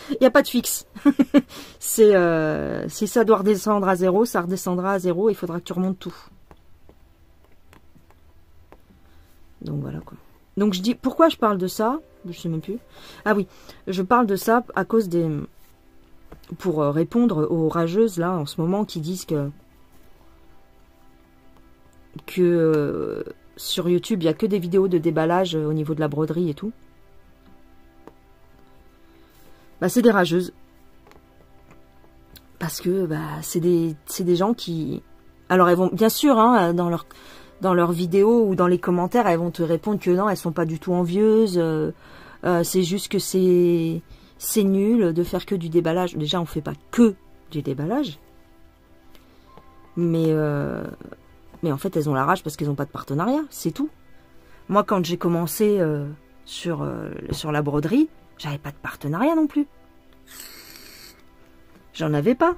Il n'y a pas de fixe. C'est si ça doit redescendre à zéro, ça redescendra à zéro. Il faudra que tu remontes tout. Donc voilà quoi. Donc je dis, pourquoi je parle de ça? Je sais même plus. Ah oui, je parle de ça à cause des... Pour répondre aux rageuses là en ce moment qui disent que sur YouTube il n'y a que des vidéos de déballage au niveau de la broderie et tout. C'est des rageuses. Parce que c'est des gens qui... Alors elles vont, bien sûr, hein, dans leurs vidéos ou dans les commentaires, elles vont te répondre que non, elles sont pas du tout envieuses. C'est juste que c'est nul de faire que du déballage. Déjà, on fait pas que du déballage. Mais en fait, elles ont la rage parce qu'elles n'ont pas de partenariat. C'est tout. Moi, quand j'ai commencé sur la broderie, j'avais pas de partenariat non plus. J'en avais pas.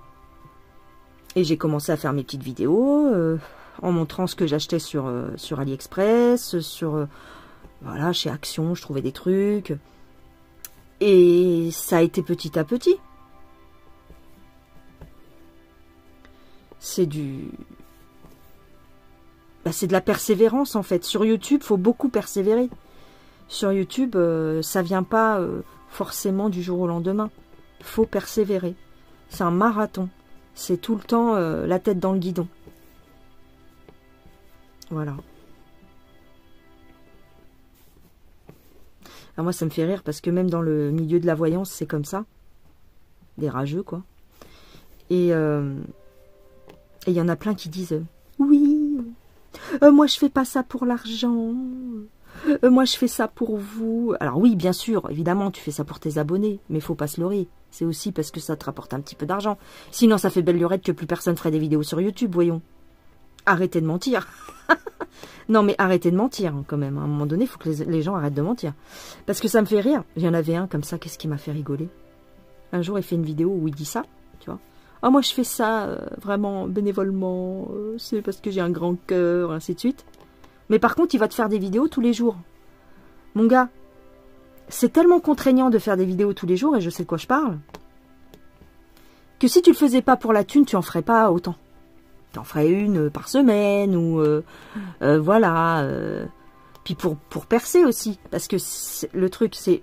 Et j'ai commencé à faire mes petites vidéos en montrant ce que j'achetais sur AliExpress, voilà, chez Action, je trouvais des trucs. Et ça a été petit à petit. C'est c'est de la persévérance en fait. Sur YouTube, il faut beaucoup persévérer. Sur YouTube, ça vient pas forcément du jour au lendemain. Il faut persévérer. C'est un marathon. C'est tout le temps la tête dans le guidon. Voilà. Alors moi, ça me fait rire parce que même dans le milieu de la voyance, c'est comme ça. Des rageux, quoi. Et il y en a plein qui disent « Oui, moi je fais pas ça pour l'argent. Moi je fais ça pour vous. » Alors oui, bien sûr, évidemment, tu fais ça pour tes abonnés. Mais faut pas se leurrer. C'est aussi parce que ça te rapporte un petit peu d'argent. Sinon, ça fait belle lurette que plus personne ferait des vidéos sur YouTube, voyons. Arrêtez de mentir. Non, mais arrêtez de mentir, quand même. À un moment donné, il faut que les gens arrêtent de mentir. Parce que ça me fait rire. Il y en avait un comme ça, qu'est-ce qui m'a fait rigoler? Un jour, il fait une vidéo où il dit ça, tu vois. Ah, moi, je fais ça vraiment bénévolement. C'est parce que j'ai un grand cœur, ainsi de suite. Mais par contre, il va te faire des vidéos tous les jours. Mon gars, c'est tellement contraignant de faire des vidéos tous les jours, et je sais de quoi je parle, que si tu le faisais pas pour la thune, tu en ferais pas autant. T'en ferais une par semaine ou voilà. Puis pour percer aussi, parce que le truc c'est,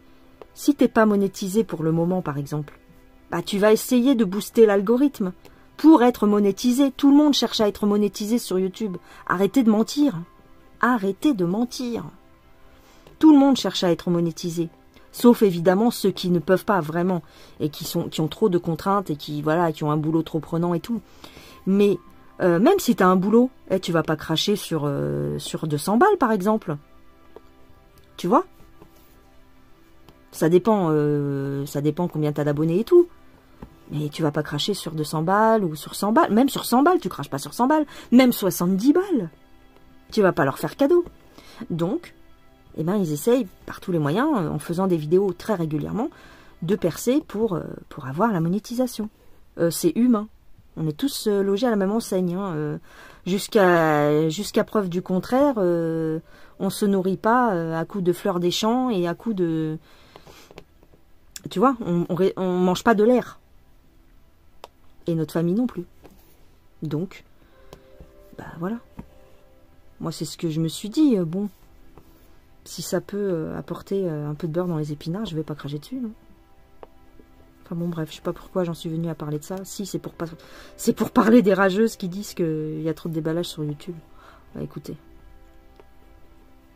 si t'es pas monétisé pour le moment par exemple, bah tu vas essayer de booster l'algorithme pour être monétisé. Tout le monde cherche à être monétisé sur YouTube. Arrêtez de mentir. Arrêtez de mentir. Tout le monde cherche à être monétisé. Sauf évidemment ceux qui ne peuvent pas vraiment et qui ont trop de contraintes et qui ont un boulot trop prenant et tout. Mais même si tu as un boulot, tu vas pas cracher sur 200 balles par exemple. Tu vois? Ça dépend combien tu as d'abonnés et tout. Mais tu vas pas cracher sur 200 balles ou sur 100 balles. Même sur 100 balles, tu craches pas sur 100 balles. Même 70 balles. Tu vas pas leur faire cadeau. Donc, eh ben, ils essayent par tous les moyens, en faisant des vidéos très régulièrement, de percer pour avoir la monétisation. C'est humain. On est tous logés à la même enseigne. Hein. Jusqu'à preuve du contraire, on se nourrit pas à coups de fleurs des champs et à coups de... Tu vois, on mange pas de l'air. Et notre famille non plus. Donc, bah voilà. Moi, c'est ce que je me suis dit. Bon, si ça peut apporter un peu de beurre dans les épinards, je vais pas cracher dessus, non? Enfin bon, bref, je sais pas pourquoi j'en suis venue à parler de ça. Si, c'est pour parler des rageuses qui disent qu'il y a trop de déballage sur YouTube. Bah écoutez,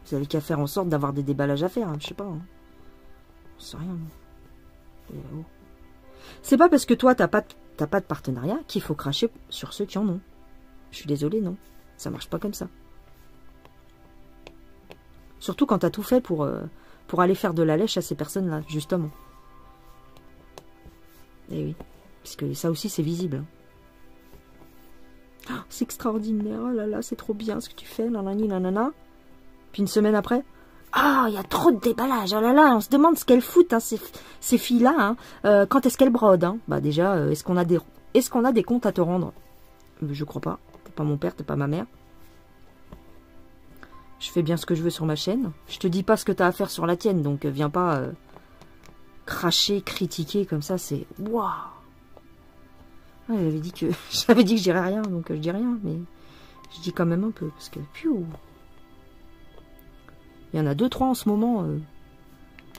vous avez qu'à faire en sorte d'avoir des déballages à faire, hein, je sais pas. Hein. Je sais rien. Oh. C'est pas parce que toi, t'as pas de partenariat qu'il faut cracher sur ceux qui en ont. Je suis désolée, non. Ça marche pas comme ça. Surtout quand t'as tout fait pour aller faire de la lèche à ces personnes-là, justement. Et oui, parce que ça aussi, c'est visible. Oh, c'est extraordinaire, oh là là, c'est trop bien ce que tu fais, nanani, nanana. Puis une semaine après, ah, il y a trop de déballage, oh là là, on se demande ce qu'elles foutent, hein, ces filles-là, hein. Quand est-ce qu'elles brodent, hein. Bah déjà, est-ce qu'on a des comptes à te rendre? Je crois pas. T'es pas mon père, t'es pas ma mère. Je fais bien ce que je veux sur ma chaîne. Je te dis pas ce que t'as à faire sur la tienne, donc viens pas cracher, critiquer comme ça, c'est... Waouh. Ouais, j'avais dit que je dirais rien, donc je dis rien, mais je dis quand même un peu, parce que... Piou. Il y en a 2-3 en ce moment.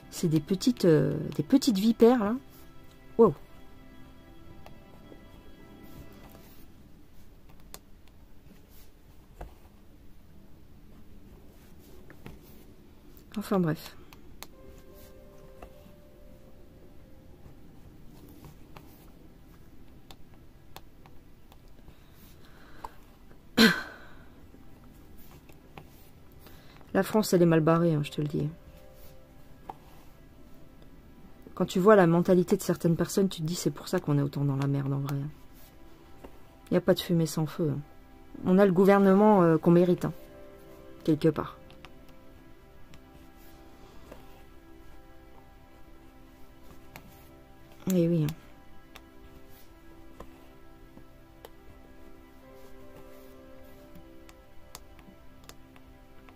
C'est des petites vipères, là. Wow. Enfin bref. La France, elle est mal barrée, hein, je te le dis. Quand tu vois la mentalité de certaines personnes, tu te dis c'est pour ça qu'on est autant dans la merde en vrai. Il n'y a pas de fumée sans feu. Hein. On a le gouvernement qu'on mérite, hein, quelque part. Eh oui. Hein.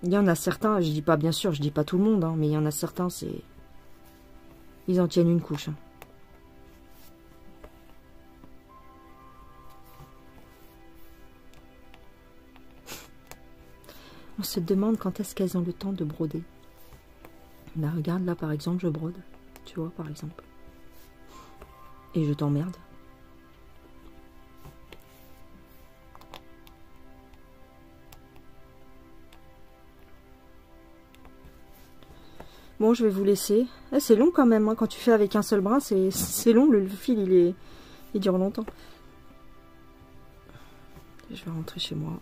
Il y en a certains, je dis pas bien sûr, je dis pas tout le monde, hein, mais il y en a certains, c'est... Ils en tiennent une couche. Hein. On se demande quand est-ce qu'elles ont le temps de broder. Là, regarde, là, par exemple, je brode. Tu vois, par exemple. Et je t'emmerde. Bon, je vais vous laisser. Eh, c'est long quand même, hein. Quand tu fais avec un seul brin, c'est long. Le fil, il dure longtemps. Je vais rentrer chez moi.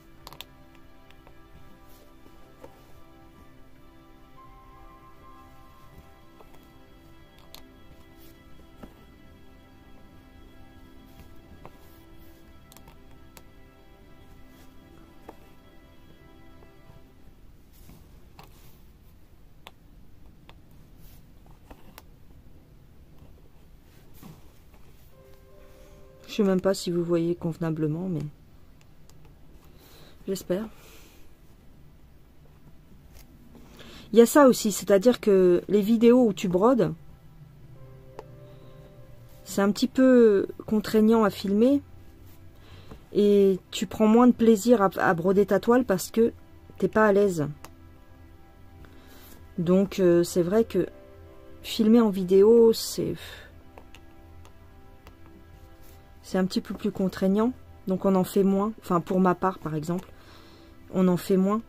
Je sais même pas si vous voyez convenablement, mais j'espère. Il y a ça aussi, c'est-à-dire que les vidéos où tu brodes, c'est un petit peu contraignant à filmer, Et tu prends moins de plaisir à broder ta toile parce que t'es pas à l'aise. Donc c'est vrai que filmer en vidéo, c'est un petit peu plus contraignant. Donc on en fait moins. Enfin pour ma part par exemple, on en fait moins.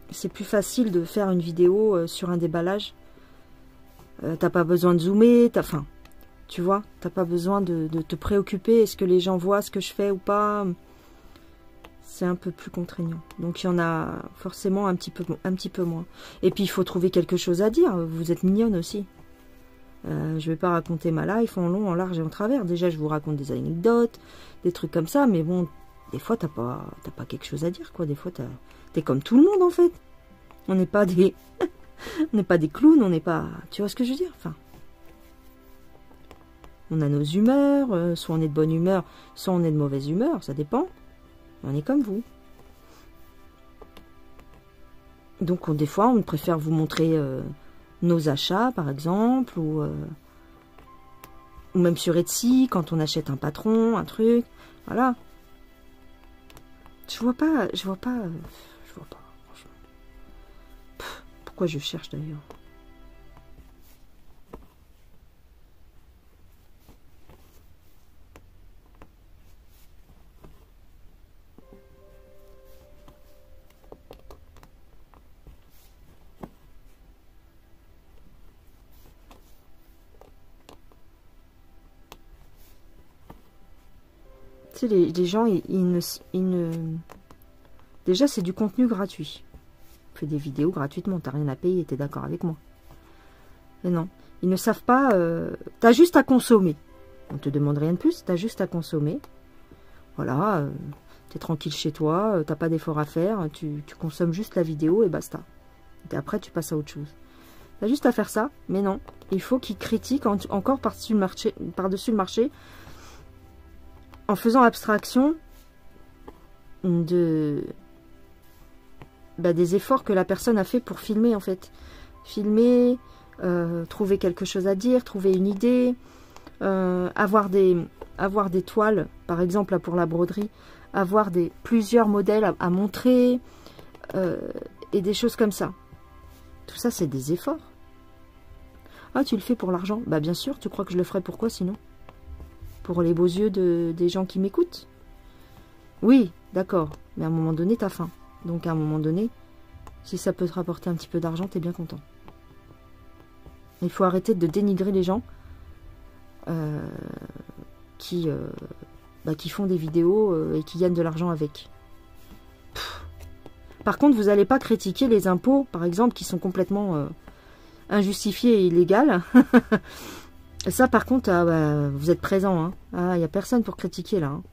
C'est plus facile de faire une vidéo sur un déballage. T'as pas besoin de zoomer, enfin, tu vois, t'as pas besoin de te préoccuper. Est-ce que les gens voient ce que je fais ou pas? C'est un peu plus contraignant. Donc il y en a forcément un petit peu moins. Et puis il faut trouver quelque chose à dire. Vous êtes mignonne aussi. Je vais pas raconter ma life en long, en large et en travers. Déjà je vous raconte des anecdotes, des trucs comme ça, mais bon, des fois t'as pas quelque chose à dire, quoi. Des fois t'es comme tout le monde en fait. On n'est pas des on n'est pas des clowns, on n'est pas... Tu vois ce que je veux dire? Enfin, on a nos humeurs, soit on est de bonne humeur, soit on est de mauvaise humeur, ça dépend. On est comme vous. Donc des fois, on préfère vous montrer nos achats, par exemple, ou même sur Etsy, quand on achète un patron, un truc, voilà. Je vois pas, franchement. Pourquoi je cherche d'ailleurs? Tu sais, les gens, ils ne... Déjà, c'est du contenu gratuit. On fait des vidéos gratuitement, t'as rien à payer, t'es d'accord avec moi? Mais non, ils ne savent pas... T'as juste à consommer. On te demande rien de plus, t'as juste à consommer. Voilà, t'es tranquille chez toi, t'as pas d'effort à faire, tu consommes juste la vidéo et basta. Et après, tu passes à autre chose. T'as juste à faire ça, mais non. Il faut qu'ils critiquent encore par-dessus le marché, en faisant abstraction des efforts que la personne a fait pour filmer, en fait. Filmer, trouver quelque chose à dire, trouver une idée, avoir des toiles, par exemple là, pour la broderie, avoir plusieurs modèles à montrer, et des choses comme ça. Tout ça, c'est des efforts. Ah, tu le fais pour l'argent? Bah bien sûr, tu crois que je le ferais pourquoi sinon? Pour les beaux yeux des gens qui m'écoutent? Oui, d'accord, mais à un moment donné, t'as faim. Donc à un moment donné, si ça peut te rapporter un petit peu d'argent, t'es bien content. Il faut arrêter de dénigrer les gens qui font des vidéos et qui gagnent de l'argent avec. Par contre, vous n'allez pas critiquer les impôts, par exemple, qui sont complètement injustifiés et illégaux. Ça, par contre, vous êtes présent. Hein. Ah, il n'y a personne pour critiquer, là. Hein.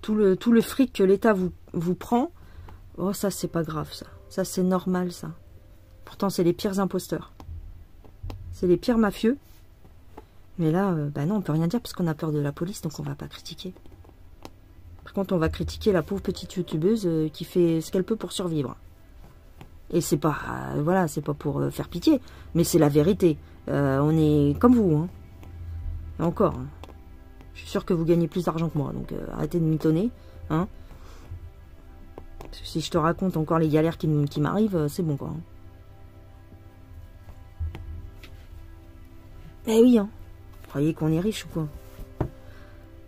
Tout le fric que l'État vous prend, oh, ça, c'est pas grave, ça. Ça, c'est normal, ça. Pourtant, c'est les pires imposteurs. C'est les pires mafieux. Mais là, non, on peut rien dire parce qu'on a peur de la police, donc on va pas critiquer. Par contre, on va critiquer la pauvre petite youtubeuse qui fait ce qu'elle peut pour survivre. Et c'est pas, voilà, c'est pas pour faire pitié, mais c'est la vérité. On est comme vous, hein. Et encore, hein. Je suis sûre que vous gagnez plus d'argent que moi, donc arrêtez de mitonner, hein. Parce que si je te raconte encore les galères qui m'arrivent, c'est bon, quoi. Hein. Eh oui, hein. Vous croyez qu'on est riche ou quoi?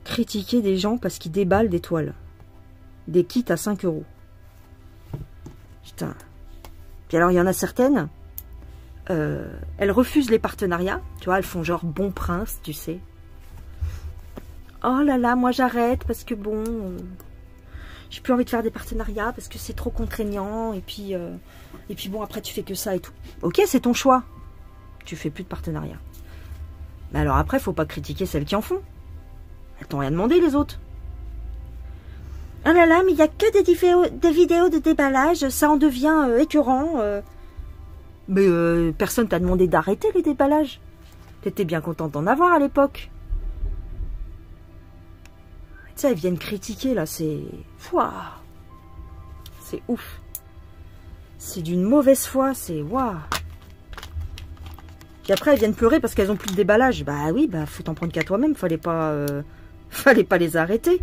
Critiquer des gens parce qu'ils déballent des toiles. Des kits à 5 €. Putain. Puis alors, il y en a certaines, elles refusent les partenariats. Tu vois, elles font genre bon prince, tu sais. Oh là là, moi j'arrête parce que bon, j'ai plus envie de faire des partenariats parce que c'est trop contraignant. Et puis bon, après tu fais que ça et tout. Ok, c'est ton choix. Tu fais plus de partenariat. Mais alors après, faut pas critiquer celles qui en font. Elles t'ont rien demandé, les autres. Ah là là, mais il n'y a que des vidéos de déballage, ça en devient écœurant. Mais personne t'a demandé d'arrêter les déballages. T'étais bien contente d'en avoir à l'époque. Tu sais, elles viennent critiquer, là, c'est... C'est ouf. C'est d'une mauvaise foi, c'est... Waouh. Puis après, elles viennent pleurer parce qu'elles ont plus de déballage. Bah oui, bah faut t'en prendre qu'à toi-même, fallait pas Fallait pas les arrêter.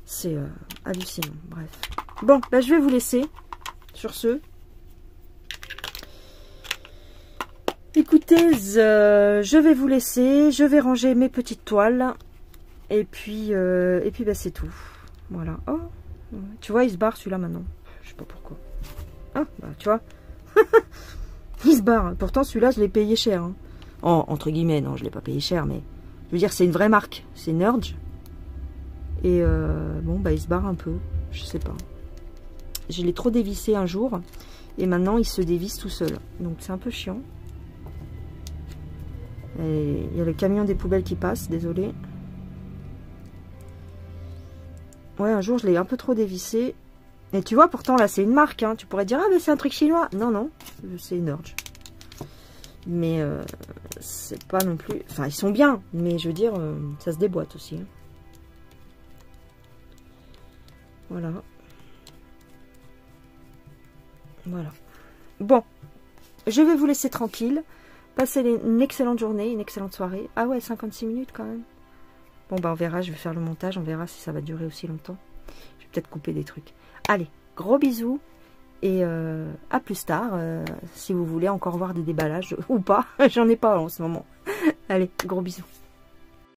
C'est hallucinant, bref. Bon, bah, je vais vous laisser sur ce. Écoutez, je vais vous laisser, je vais ranger mes petites toiles. Et puis bah, c'est tout. Voilà. Oh, tu vois, il se barre celui-là maintenant. Je sais pas pourquoi. Ah, bah tu vois. Il se barre. Pourtant, celui-là, je l'ai payé cher. Hein. Oh, entre guillemets, non, je l'ai pas payé cher, mais... Je veux dire, c'est une vraie marque. C'est Nurge. Et bon, bah il se barre un peu. Je sais pas. Je l'ai trop dévissé un jour. Et maintenant, il se dévisse tout seul. Donc, c'est un peu chiant. Et il y a le camion des poubelles qui passe. Désolé. Ouais, un jour, je l'ai un peu trop dévissé. Et tu vois, pourtant, là, c'est une marque. Hein. Tu pourrais dire, ah, mais c'est un truc chinois. Non, non. C'est Nurge. Mais c'est pas non plus... Enfin, ils sont bien. Mais je veux dire, ça se déboîte aussi. Hein. Voilà. Voilà. Bon. Je vais vous laisser tranquille. Passez une excellente journée, une excellente soirée. Ah ouais, 56 minutes quand même. Bon, bah on verra, je vais faire le montage. On verra si ça va durer aussi longtemps. Je vais peut-être couper des trucs. Allez, gros bisous. Et à plus tard. Si vous voulez encore voir des déballages ou pas. J'en ai pas en ce moment. Allez, gros bisous.